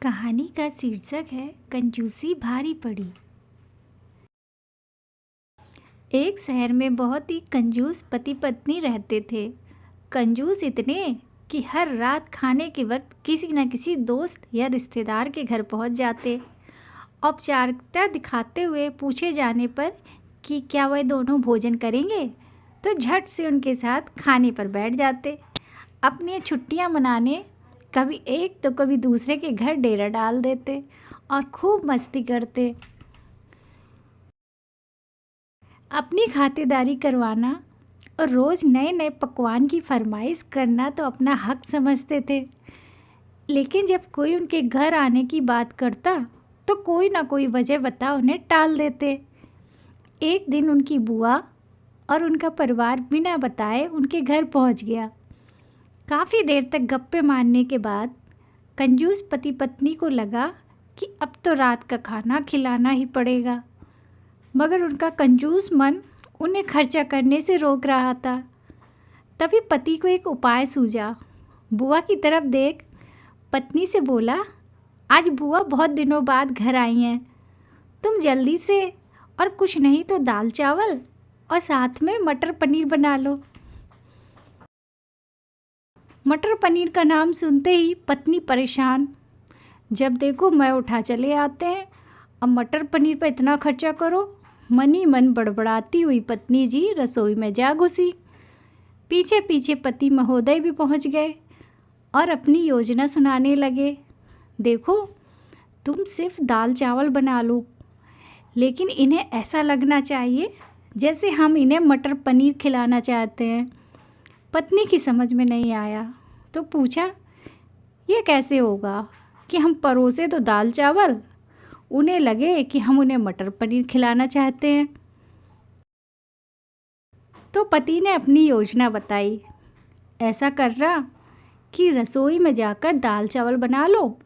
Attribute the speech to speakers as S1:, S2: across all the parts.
S1: कहानी का शीर्षक है कंजूसी भारी पड़ी। एक शहर में बहुत ही कंजूस पति पत्नी रहते थे। कंजूस इतने कि हर रात खाने के वक्त किसी न किसी दोस्त या रिश्तेदार के घर पहुंच जाते। औपचारिकता दिखाते हुए पूछे जाने पर कि क्या वह दोनों भोजन करेंगे तो झट से उनके साथ खाने पर बैठ जाते। अपनी छुट्टियां मनाने कभी एक तो कभी दूसरे के घर डेरा डाल देते और खूब मस्ती करते। अपनी खातिरदारी करवाना और रोज़ नए नए पकवान की फरमाइश करना तो अपना हक समझते थे। लेकिन जब कोई उनके घर आने की बात करता तो कोई ना कोई वजह बता उन्हें टाल देते। एक दिन उनकी बुआ और उनका परिवार बिना बताए उनके घर पहुंच गया। काफ़ी देर तक गप्पे मारने के बाद कंजूस पति पत्नी को लगा कि अब तो रात का खाना खिलाना ही पड़ेगा, मगर उनका कंजूस मन उन्हें खर्चा करने से रोक रहा था। तभी पति को एक उपाय सूझा। बुआ की तरफ देख पत्नी से बोला, आज बुआ बहुत दिनों बाद घर आई हैं, तुम जल्दी से और कुछ नहीं तो दाल चावल और साथ में मटर पनीर बना लो। मटर पनीर का नाम सुनते ही पत्नी परेशान, जब देखो मैं उठा चले आते हैं, अब मटर पनीर पर इतना खर्चा करो। मन ही मन बड़बड़ाती हुई पत्नी जी रसोई में जा घुसी। पीछे पीछे पति महोदय भी पहुंच गए और अपनी योजना सुनाने लगे। देखो, तुम सिर्फ दाल चावल बना लो, लेकिन इन्हें ऐसा लगना चाहिए जैसे हम इन्हें मटर पनीर खिलाना चाहते हैं। पत्नी की समझ में नहीं आया तो पूछा, ये कैसे होगा कि हम परोसे तो दाल चावल, उन्हें लगे कि हम उन्हें मटर पनीर खिलाना चाहते हैं। तो पति ने अपनी योजना बताई, ऐसा करना कि रसोई में जाकर दाल चावल बना लो,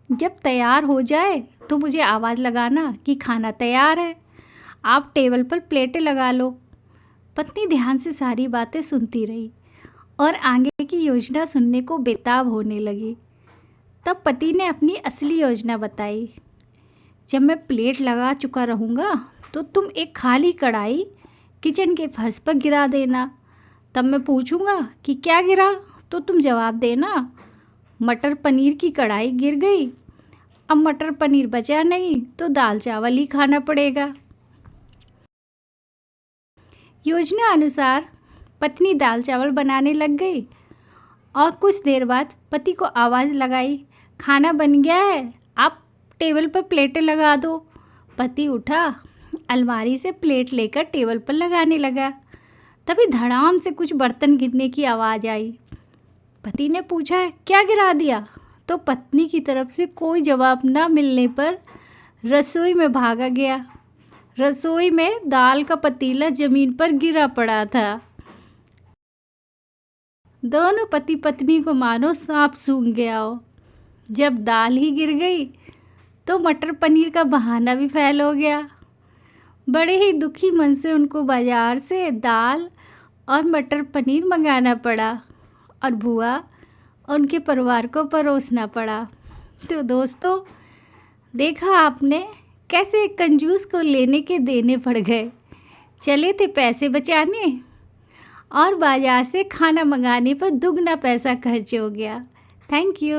S1: जब तैयार हो जाए तो मुझे आवाज़ लगाना कि खाना तैयार है, आप टेबल पर प्लेटें लगा लो। पत्नी ध्यान से सारी बातें सुनती रही और आगे की योजना सुनने को बेताब होने लगी। तब पति ने अपनी असली योजना बताई, जब मैं प्लेट लगा चुका रहूँगा तो तुम एक खाली कढ़ाई किचन के फर्श पर गिरा देना। तब मैं पूछूँगा कि क्या गिरा तो तुम जवाब देना, मटर पनीर की कढ़ाई गिर गई। अब मटर पनीर बचा नहीं तो दाल चावल ही खाना पड़ेगा। योजना अनुसार पत्नी दाल चावल बनाने लग गई और कुछ देर बाद पति को आवाज़ लगाई, खाना बन गया है, आप टेबल पर प्लेटें लगा दो। पति उठा, अलमारी से प्लेट लेकर टेबल पर लगाने लगा। तभी धड़ाम से कुछ बर्तन गिरने की आवाज़ आई। पति ने पूछा, क्या गिरा दिया? तो पत्नी की तरफ से कोई जवाब न मिलने पर रसोई में भागा गया। रसोई में दाल का पतीला ज़मीन पर गिरा पड़ा था। दोनों पति पत्नी को मानो सांप सूंघ गया हो। जब दाल ही गिर गई तो मटर पनीर का बहाना भी फैल हो गया। बड़े ही दुखी मन से उनको बाज़ार से दाल और मटर पनीर मंगाना पड़ा और बुआ और उनके परिवार को परोसना पड़ा। तो दोस्तों, देखा आपने कैसे एक कंजूस को लेने के देने पड़ गए। चले थे पैसे बचाने और बाज़ार से खाना मंगाने पर दुगना पैसा खर्च हो गया। Thank you.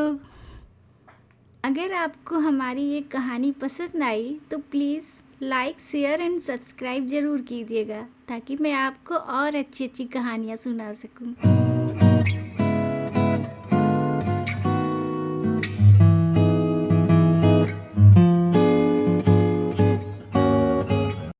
S1: अगर आपको हमारी ये कहानी पसंद आई तो please like, share and subscribe ज़रूर कीजिएगा, ताकि मैं आपको और अच्छी अच्छी कहानियाँ सुना सकूँ।